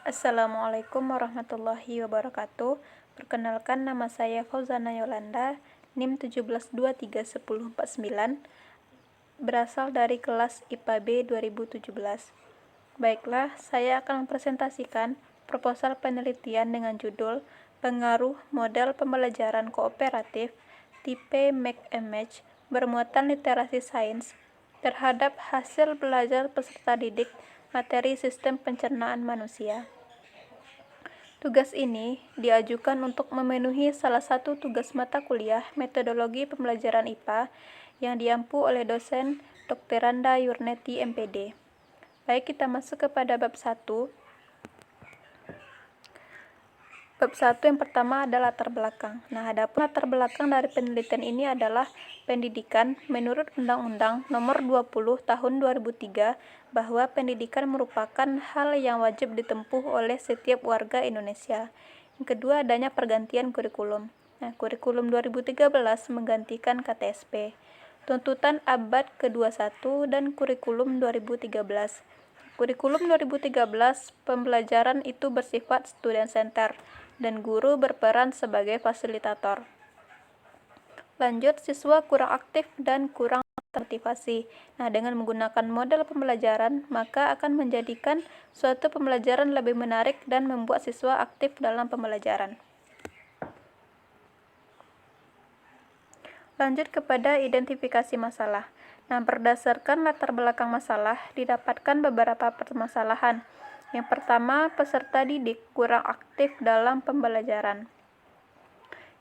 Assalamualaikum warahmatullahi wabarakatuh. Perkenalkan, nama saya Fauzana Yolanda, NIM 17231049, berasal dari kelas IPA B 2017. Baiklah, saya akan mempresentasikan proposal penelitian dengan judul Pengaruh Model Pembelajaran Kooperatif tipe Mix and Match bermuatan literasi sains terhadap hasil belajar peserta didik materi sistem pencernaan manusia. Tugas ini diajukan untuk memenuhi salah satu tugas mata kuliah metodologi pembelajaran IPA yang diampu oleh dosen Dr. Randa Yurneti MPD. Baik, kita masuk kepada bab 1. Bab 1 yang pertama adalah latar belakang. Nah, adapun latar belakang dari penelitian ini adalah pendidikan menurut Undang-Undang Nomor 20 Tahun 2003 bahwa pendidikan merupakan hal yang wajib ditempuh oleh setiap warga Indonesia. Yang kedua, adanya pergantian kurikulum. Nah, kurikulum 2013 menggantikan KTSP. Tuntutan abad ke-21 dan kurikulum 2013. Kurikulum 2013, pembelajaran itu bersifat student center dan guru berperan sebagai fasilitator. Lanjut, siswa kurang aktif dan kurang termotivasi. Nah, dengan menggunakan model pembelajaran, maka akan menjadikan suatu pembelajaran lebih menarik dan membuat siswa aktif dalam pembelajaran. Lanjut kepada identifikasi masalah. Nah, berdasarkan latar belakang masalah, didapatkan beberapa permasalahan. Yang pertama, peserta didik kurang aktif dalam pembelajaran.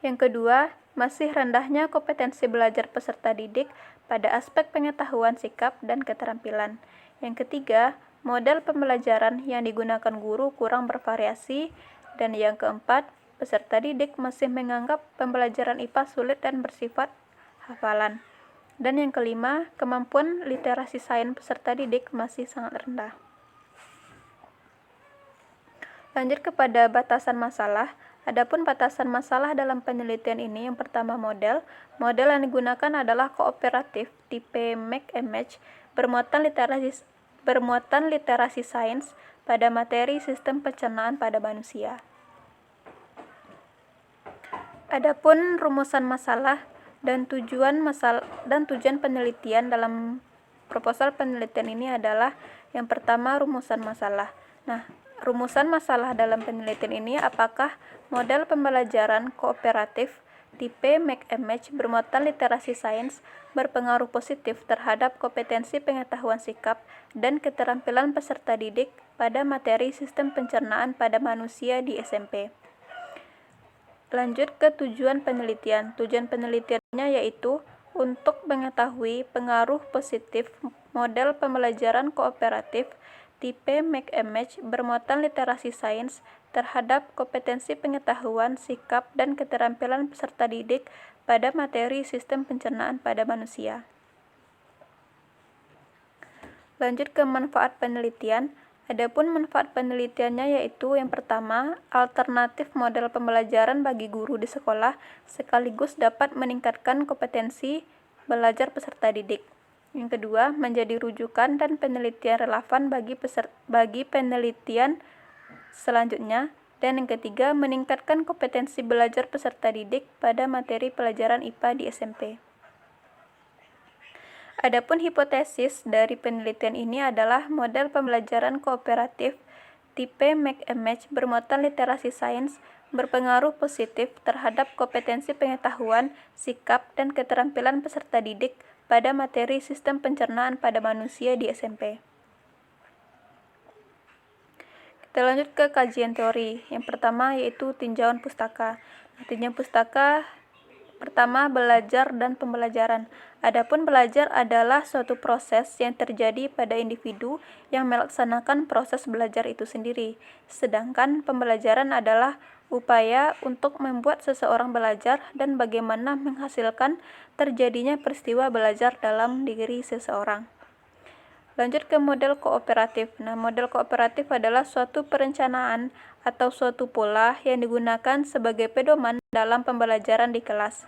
Yang kedua, masih rendahnya kompetensi belajar peserta didik pada aspek pengetahuan sikap dan keterampilan. Yang ketiga, model pembelajaran yang digunakan guru kurang bervariasi. Dan yang keempat, peserta didik masih menganggap pembelajaran IPA sulit dan bersifat hafalan. Dan yang kelima, kemampuan literasi sains peserta didik masih sangat rendah. Lanjut kepada batasan masalah. Adapun batasan masalah dalam penelitian ini, yang pertama model yang digunakan adalah kooperatif tipe Mix and Match bermuatan literasi sains pada materi sistem pencernaan pada manusia. Adapun rumusan masalah dan tujuan penelitian dalam proposal penelitian ini adalah yang pertama rumusan masalah. Nah, rumusan masalah dalam penelitian ini apakah model pembelajaran kooperatif tipe Mix and Match bermuatan literasi sains berpengaruh positif terhadap kompetensi pengetahuan sikap dan keterampilan peserta didik pada materi sistem pencernaan pada manusia di SMP. Lanjut ke tujuan penelitian. Tujuan penelitiannya yaitu untuk mengetahui pengaruh positif model pembelajaran kooperatif tipe Mix and Match bermuatan literasi sains terhadap kompetensi pengetahuan, sikap, dan keterampilan peserta didik pada materi sistem pencernaan pada manusia. Lanjut ke manfaat penelitian. Adapun manfaat penelitiannya yaitu yang pertama, alternatif model pembelajaran bagi guru di sekolah sekaligus dapat meningkatkan kompetensi belajar peserta didik. Yang kedua, menjadi rujukan dan penelitian relevan bagi penelitian selanjutnya. Dan yang ketiga, meningkatkan kompetensi belajar peserta didik pada materi pelajaran IPA di SMP. Adapun hipotesis dari penelitian ini adalah model pembelajaran kooperatif tipe Mix and Match bermuatan literasi sains berpengaruh positif terhadap kompetensi pengetahuan, sikap, dan keterampilan peserta didik pada materi sistem pencernaan pada manusia di SMP. Kita lanjut ke kajian teori. Yang pertama yaitu tinjauan pustaka. Tinjauan pustaka pertama, belajar dan pembelajaran. Adapun belajar adalah suatu proses yang terjadi pada individu yang melaksanakan proses belajar itu sendiri. Sedangkan pembelajaran adalah upaya untuk membuat seseorang belajar dan bagaimana menghasilkan terjadinya peristiwa belajar dalam diri seseorang. Lanjut ke model kooperatif. Nah, model kooperatif adalah suatu perencanaan atau suatu pola yang digunakan sebagai pedoman dalam pembelajaran di kelas.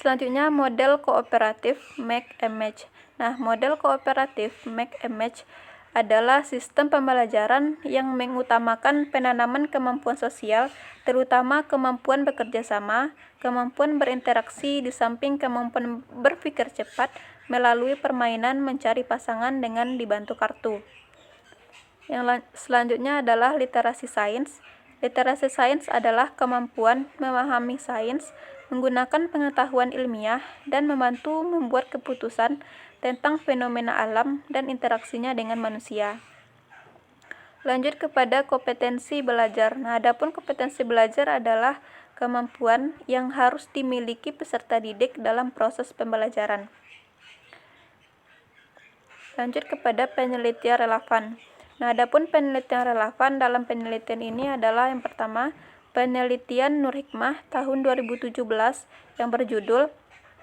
Selanjutnya, model kooperatif Mix and Match. Nah, model kooperatif Mix and Match adalah sistem pembelajaran yang mengutamakan penanaman kemampuan sosial, terutama kemampuan bekerja sama, kemampuan berinteraksi di samping kemampuan berpikir cepat melalui permainan mencari pasangan dengan dibantu kartu. Yang selanjutnya adalah literasi sains. Literasi sains adalah kemampuan memahami sains, menggunakan pengetahuan ilmiah, dan membantu membuat keputusan tentang fenomena alam dan interaksinya dengan manusia. Lanjut kepada kompetensi belajar. Nah, adapun kompetensi belajar adalah kemampuan yang harus dimiliki peserta didik dalam proses pembelajaran. Lanjut kepada penelitian relevan. Nah, adapun penelitian relevan dalam penelitian ini adalah yang pertama, penelitian Nur Hikmah tahun 2017 yang berjudul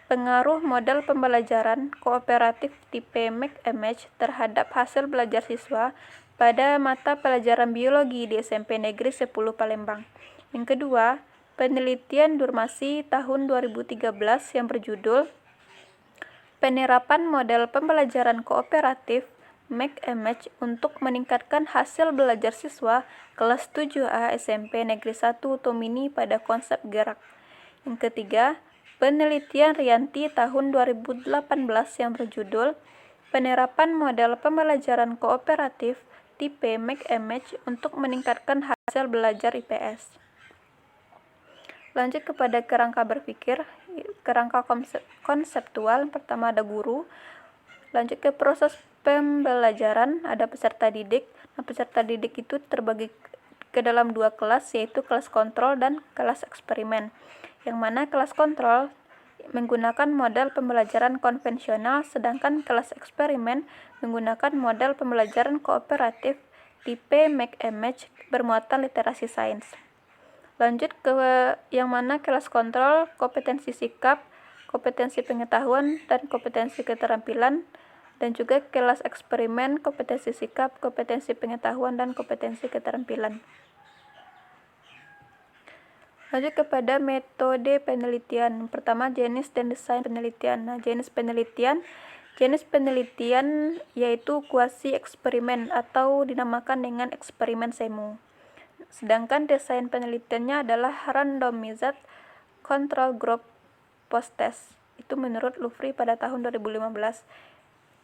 Pengaruh Model Pembelajaran Kooperatif Tipe Mix-and-Match terhadap hasil belajar siswa pada mata pelajaran biologi di SMP Negeri 10 Palembang. Yang kedua, penelitian Durmasi tahun 2013 yang berjudul Penerapan Model Pembelajaran Kooperatif Mix-and-Match untuk meningkatkan hasil belajar siswa kelas 7A SMP Negeri 1 Tomini pada konsep gerak. Yang ketiga, penelitian Rianti tahun 2018 yang berjudul Penerapan Model Pembelajaran Kooperatif Tipe Mix-and-Match untuk meningkatkan hasil belajar IPS. Lanjut kepada kerangka berpikir, kerangka konseptual. Pertama ada guru. Lanjut ke proses pembelajaran, ada peserta didik. Nah, peserta didik itu terbagi ke dalam dua kelas, yaitu kelas kontrol dan kelas eksperimen. Yang mana kelas kontrol menggunakan model pembelajaran konvensional, sedangkan kelas eksperimen menggunakan model pembelajaran kooperatif tipe Mix-and-Match bermuatan literasi sains. Lanjut ke yang mana kelas kontrol kompetensi sikap, kompetensi pengetahuan, dan kompetensi keterampilan, dan juga kelas eksperimen kompetensi sikap, kompetensi pengetahuan, dan kompetensi keterampilan. Lanjut kepada metode penelitian. Pertama, jenis dan desain penelitian. Nah, jenis penelitian yaitu kuasi eksperimen atau dinamakan dengan eksperimen semu. Sedangkan desain penelitiannya adalah randomized control group post-test. Itu menurut Lufri pada tahun 2015.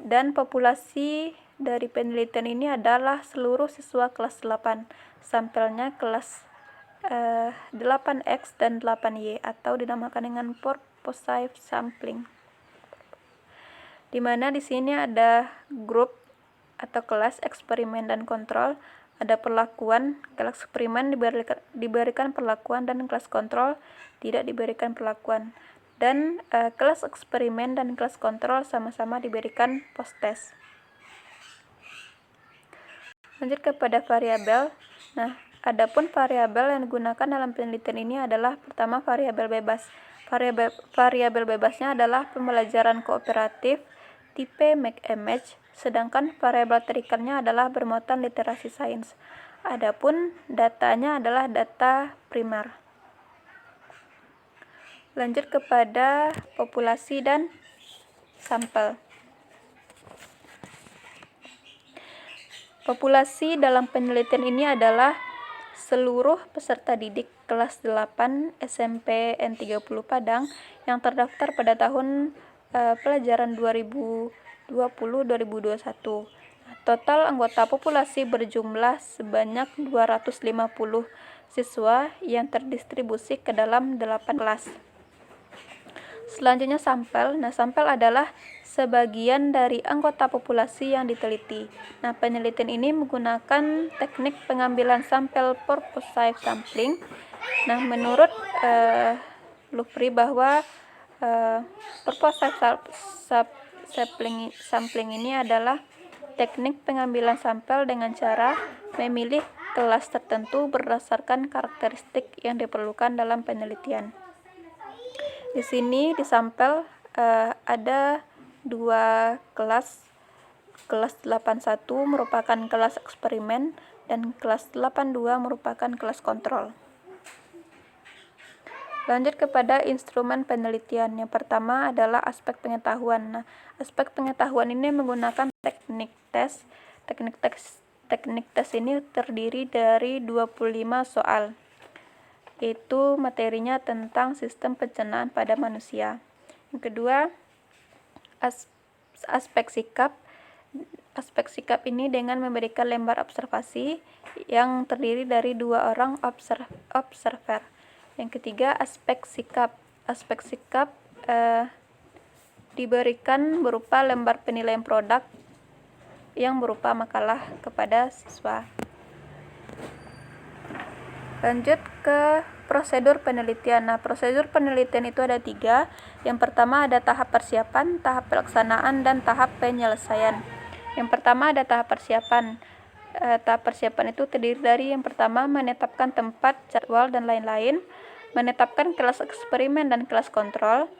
Dan populasi dari penelitian ini adalah seluruh siswa kelas 8. Sampelnya kelas 8X dan 8Y atau dinamakan dengan purposive sampling. Di mana di sini ada grup atau kelas eksperimen dan kontrol, ada perlakuan, kelas eksperimen diberikan perlakuan dan kelas kontrol tidak diberikan perlakuan. Dan kelas eksperimen dan kelas kontrol sama-sama diberikan post-test. Lanjut kepada variabel. Nah, adapun variabel yang digunakan dalam penelitian ini adalah pertama variabel bebas. Variabel bebasnya adalah pembelajaran kooperatif tipe Mix-and-Match, sedangkan variabel terikannya adalah bermuatan literasi sains. Adapun datanya adalah data primer. Lanjut kepada populasi dan sampel. Populasi dalam penelitian ini adalah seluruh peserta didik kelas 8 SMP N30 Padang yang terdaftar pada tahun pelajaran 2020-2021. Total anggota populasi berjumlah sebanyak 250 siswa yang terdistribusi ke dalam 8 kelas. Selanjutnya sampel. Nah, sampel adalah sebagian dari anggota populasi yang diteliti. Nah, penelitian ini menggunakan teknik pengambilan sampel purposive sampling. Nah, menurut Lufri bahwa purposive sampling ini adalah teknik pengambilan sampel dengan cara memilih kelas tertentu berdasarkan karakteristik yang diperlukan dalam penelitian. Di sini di sampel ada dua kelas. Kelas 81 merupakan kelas eksperimen dan kelas 82 merupakan kelas kontrol. Lanjut kepada instrumen penelitian. Yang pertama adalah aspek pengetahuan. Nah, aspek pengetahuan ini menggunakan teknik tes Teknik tes ini terdiri dari 25 soal, yaitu materinya tentang sistem pencernaan pada manusia. Yang kedua, aspek sikap. Aspek sikap ini dengan memberikan lembar observasi yang terdiri dari 2 orang observer. Yang ketiga, aspek sikap. Aspek sikap diberikan berupa lembar penilaian produk yang berupa makalah kepada siswa. Lanjut ke prosedur penelitian. Nah, prosedur penelitian itu ada 3. Yang pertama ada tahap persiapan, tahap pelaksanaan, dan tahap penyelesaian. Yang pertama ada tahap persiapan. Tahap persiapan itu terdiri dari yang pertama menetapkan tempat, jadwal, dan lain-lain, menetapkan kelas eksperimen dan kelas kontrol,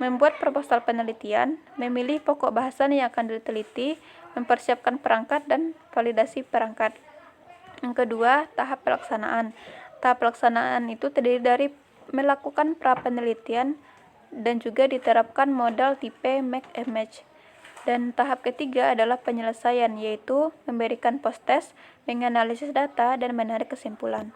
membuat proposal penelitian, memilih pokok bahasan yang akan diteliti, mempersiapkan perangkat, dan validasi perangkat. Yang kedua, tahap pelaksanaan. Tahap pelaksanaan itu terdiri dari melakukan pra-penelitian dan juga diterapkan modal tipe make and match. Dan tahap ketiga adalah penyelesaian, yaitu memberikan post-test, menganalisis data, dan menarik kesimpulan.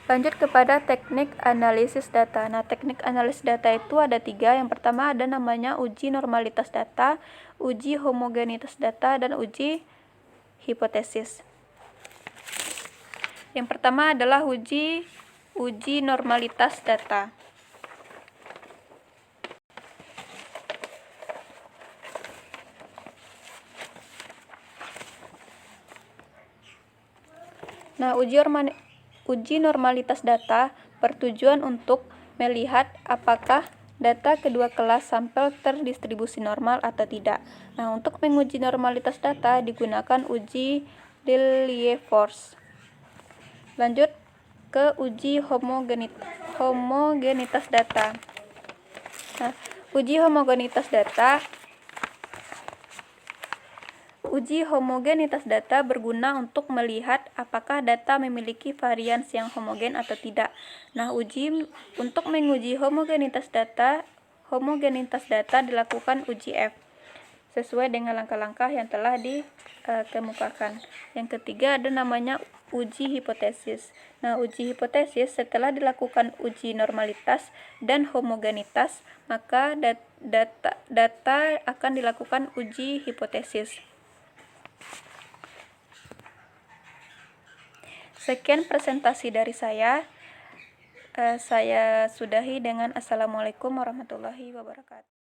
Lanjut kepada teknik analisis data. Nah, teknik analisis data itu ada 3. Yang pertama ada namanya uji normalitas data, uji homogenitas data, dan uji hipotesis. Yang pertama adalah uji normalitas data. Nah, uji normalitas data bertujuan untuk melihat apakah data kedua kelas sampel terdistribusi normal atau tidak. Nah, untuk menguji normalitas data digunakan uji Lilliefors. Lanjut ke uji homogenitas data. Nah, uji homogenitas data berguna untuk melihat apakah data memiliki varians yang homogen atau tidak. Nah, untuk menguji homogenitas data dilakukan uji F sesuai dengan langkah-langkah yang telah dikemukakan. Yang ketiga ada namanya uji hipotesis. Nah, uji hipotesis setelah dilakukan uji normalitas dan homogenitas, maka data akan dilakukan uji hipotesis. Sekian presentasi dari saya. Saya sudahi dengan Assalamualaikum warahmatullahi wabarakatuh.